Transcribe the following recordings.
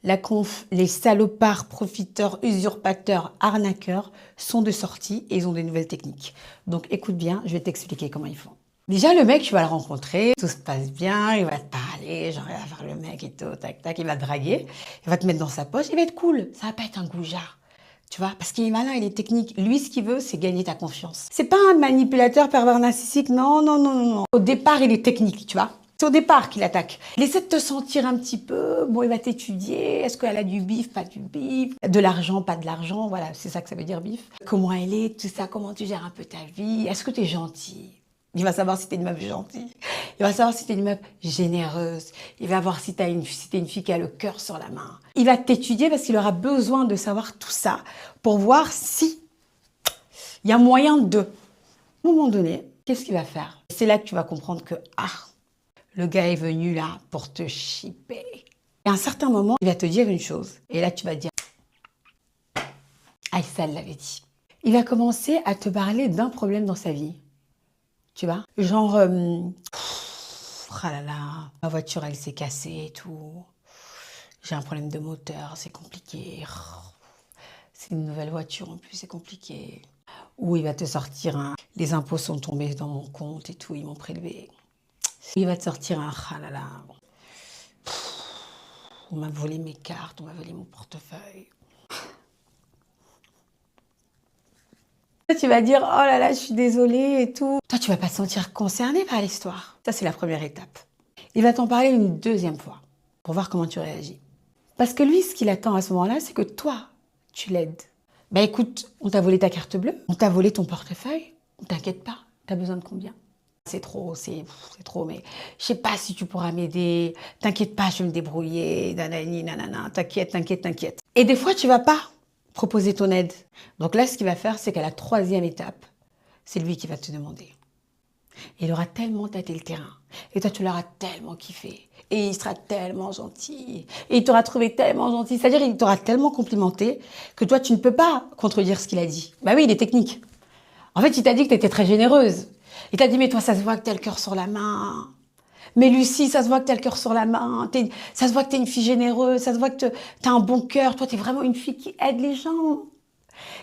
La conf, les salopards, profiteurs, usurpateurs, arnaqueurs sont de sortie et ils ont des nouvelles techniques. Donc écoute bien, je vais t'expliquer comment ils font. Déjà, le mec, tu vas le rencontrer, tout se passe bien, il va te parler, genre, il va voir le mec et tout, tac, tac, il va te draguer, il va te mettre dans sa poche, il va être cool, ça va pas être un goujat. Tu vois, parce qu'il est malin, il est technique. Lui, ce qu'il veut, c'est gagner ta confiance. C'est pas un manipulateur pervers narcissique, non, non, non, non, non. Au départ, il est technique, tu vois. C'est au départ qu'il attaque. Il essaie de te sentir un petit peu, bon, il va t'étudier, est-ce qu'elle a du bif, pas du bif, de l'argent, pas de l'argent, voilà, c'est ça que ça veut dire bif. Comment elle est, tout ça, comment tu gères un peu ta vie, est-ce que tu es gentil? Il va savoir si t'es une meuf gentille. Il va savoir si t'es une meuf généreuse. Il va voir si t'es une fille qui a le cœur sur la main. Il va t'étudier parce qu'il aura besoin de savoir tout ça pour voir si il y a moyen de. À un moment donné, qu'est-ce qu'il va faire? C'est là que tu vas comprendre que, le gars est venu là pour te chipper. Et à un certain moment, il va te dire une chose. Et là, tu vas te dire, ça, elle l'avait dit. Il va commencer à te parler d'un problème dans sa vie. Tu vois, genre, ah là là, ma voiture elle s'est cassée et tout. J'ai un problème de moteur, c'est compliqué. C'est une nouvelle voiture en plus, c'est compliqué. Ou il va te sortir les impôts sont tombés dans mon compte et tout, ils m'ont prélevé. Il va te sortir ah là là, on m'a volé mes cartes, on m'a volé mon portefeuille. Tu vas dire, oh là là, je suis désolée et tout. Toi, tu vas pas te sentir concerné par l'histoire. Ça, c'est la première étape. Il va t'en parler une deuxième fois pour voir comment tu réagis. Parce que lui, ce qu'il attend à ce moment-là, c'est que toi, tu l'aides. Bah écoute, on t'a volé ta carte bleue, on t'a volé ton portefeuille, t'inquiète pas, t'as besoin de combien? C'est trop, mais je sais pas si tu pourras m'aider, t'inquiète pas, je vais me débrouiller, nanani, nanana, t'inquiète, t'inquiète, t'inquiète. Et des fois, tu vas pas proposer ton aide. Donc là, ce qu'il va faire, c'est qu'à la troisième étape, c'est lui qui va te demander. Il aura tellement tâté le terrain. Et toi, tu l'auras tellement kiffé. Et il sera tellement gentil. Et il t'aura trouvé tellement gentil. C'est-à-dire, il t'aura tellement complimenté que toi, tu ne peux pas contredire ce qu'il a dit. Bah oui, il est technique. En fait, il t'a dit que tu étais très généreuse. Il t'a dit, mais toi, ça se voit que tu as le cœur sur la main. Mais Lucie, ça se voit que tu as le cœur sur la main. Ça se voit que tu es une fille généreuse. Ça se voit que tu as un bon cœur. Toi, tu es vraiment une fille qui aide les gens.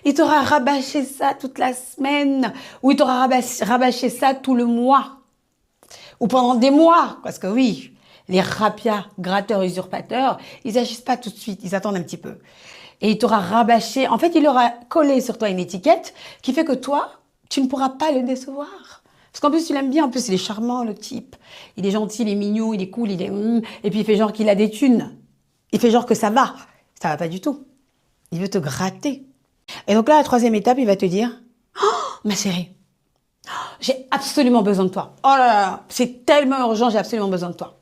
Il t'aura rabâché ça toute la semaine, ou il t'aura rabâché ça tout le mois, ou pendant des mois. Parce que oui, les rapias, gratteurs, usurpateurs, ils n'agissent pas tout de suite, ils attendent un petit peu. Et il t'aura rabâché, en fait, il aura collé sur toi une étiquette qui fait que toi, tu ne pourras pas le décevoir. Parce qu'en plus, tu l'aimes bien, en plus, il est charmant, le type. Il est gentil, il est mignon, il est cool, il est... Et puis, il fait genre qu'il a des thunes. Il fait genre que ça va. Ça va pas du tout. Il veut te gratter. Et donc là, la troisième étape, il va te dire « Oh, ma chérie, j'ai absolument besoin de toi. Oh là là, c'est tellement urgent, j'ai absolument besoin de toi. »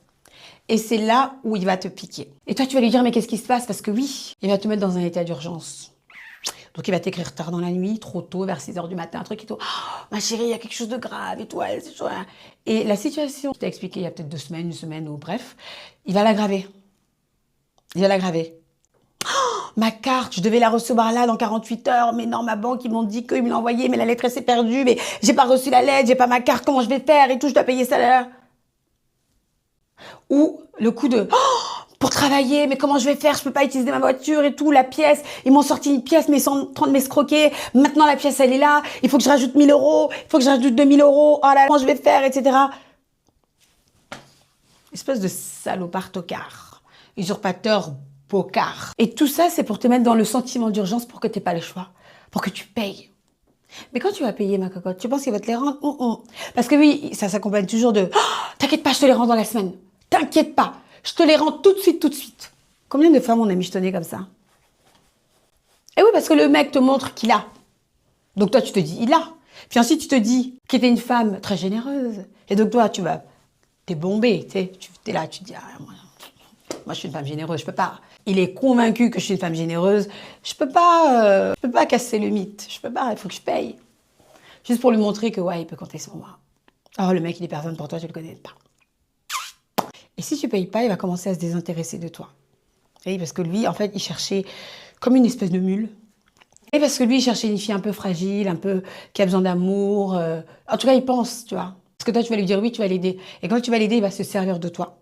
Et c'est là où il va te piquer. Et toi, tu vas lui dire « Mais qu'est-ce qui se passe ?» Parce que oui, il va te mettre dans un état d'urgence. Donc, il va t'écrire tard dans la nuit, trop tôt, vers 6 h du matin, un truc et tout. Oh, ma chérie, il y a quelque chose de grave et tout. Et la situation, je t'ai expliqué il y a peut-être 2 semaines, une semaine ou bref, il va l'aggraver. Il va l'aggraver. Ma carte, je devais la recevoir là dans 48 heures, mais non, ma banque, ils m'ont dit qu'ils me l'ont envoyée, mais la lettre, elle s'est perdue, mais j'ai pas reçu la lettre, j'ai pas ma carte, comment je vais faire et tout, je dois payer ça là. Ou le coup de, pour travailler, mais comment je vais faire, je peux pas utiliser ma voiture et tout, la pièce, ils m'ont sorti une pièce, mais ils sont en train de m'escroquer, maintenant la pièce, elle est là, il faut que je rajoute 1 000 €, il faut que je rajoute 2 000 €, oh là là, comment je vais faire, etc. Espèce de salopard tocard, usurpateur, bocard. Et tout ça, c'est pour te mettre dans le sentiment d'urgence pour que tu n'aies pas le choix, pour que tu payes. Mais quand tu vas payer, ma cocotte, tu penses qu'il va te les rendre? Parce que oui, ça s'accompagne toujours de t'inquiète pas, je te les rends dans la semaine. T'inquiète pas, je te les rends tout de suite, tout de suite. Combien de femmes on a michetonné comme ça? Et oui, parce que le mec te montre qu'il a. Donc toi, tu te dis, il a. Puis ensuite, tu te dis qu'il était une femme très généreuse. Et donc toi, t'es bombé, tu sais. T'es là, tu te dis, moi, je suis une femme généreuse, je peux pas. Il est convaincu que je suis une femme généreuse. Je peux pas casser le mythe. Je peux pas, il faut que je paye. Juste pour lui montrer que, ouais, il peut compter sur moi. Oh, le mec, il est personne pour toi, tu le connais pas. Et si tu payes pas, il va commencer à se désintéresser de toi. Oui, parce que lui, en fait, il cherchait comme une espèce de mule. Et parce que lui, il cherchait une fille un peu fragile, un peu qui a besoin d'amour. En tout cas, il pense, tu vois. Parce que toi, tu vas lui dire oui, tu vas l'aider. Et quand tu vas l'aider, il va se servir de toi.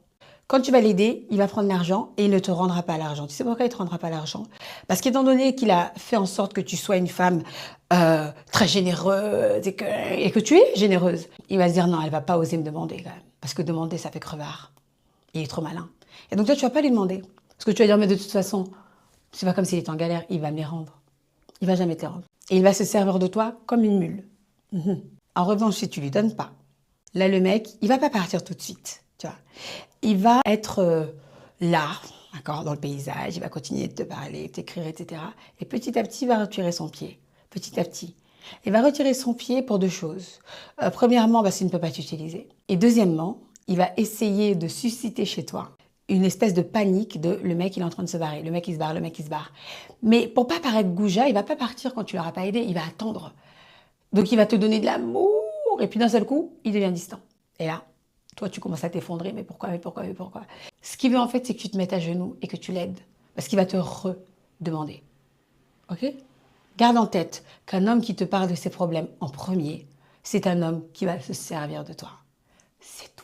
Quand tu vas l'aider, il va prendre l'argent et il ne te rendra pas l'argent. Tu sais pourquoi il ne te rendra pas l'argent? Parce qu'étant donné qu'il a fait en sorte que tu sois une femme très généreuse et que tu es généreuse, il va se dire non, elle ne va pas oser me demander quand même. Parce que demander, ça fait crevard. Il est trop malin. Et donc toi, tu ne vas pas lui demander. Parce que tu vas dire, mais de toute façon, c'est pas comme s'il était en galère, il va me les rendre. Il va jamais te les rendre. Et il va se servir de toi comme une mule. En revanche, si tu lui donnes pas, là, le mec, il va pas partir tout de suite, tu vois. Il va être là, d'accord, dans le paysage, il va continuer de te parler, t'écrire, etc. Et petit à petit, il va retirer son pied. Petit à petit. Il va retirer son pied pour deux choses. Premièrement, parce qu'il ne peut pas t'utiliser. Et deuxièmement, il va essayer de susciter chez toi une espèce de panique de le mec, il est en train de se barrer, le mec, il se barre, le mec, il se barre. Mais pour pas paraître goujat, il va pas partir quand tu l'auras pas aidé, il va attendre. Donc, il va te donner de l'amour, et puis d'un seul coup, il devient distant. Et là, toi, tu commences à t'effondrer, mais pourquoi, mais pourquoi, mais pourquoi? Ce qu'il veut, en fait, c'est que tu te mettes à genoux et que tu l'aides. Parce qu'il va te redemander. Ok? Garde en tête qu'un homme qui te parle de ses problèmes en premier, c'est un homme qui va se servir de toi. C'est tout.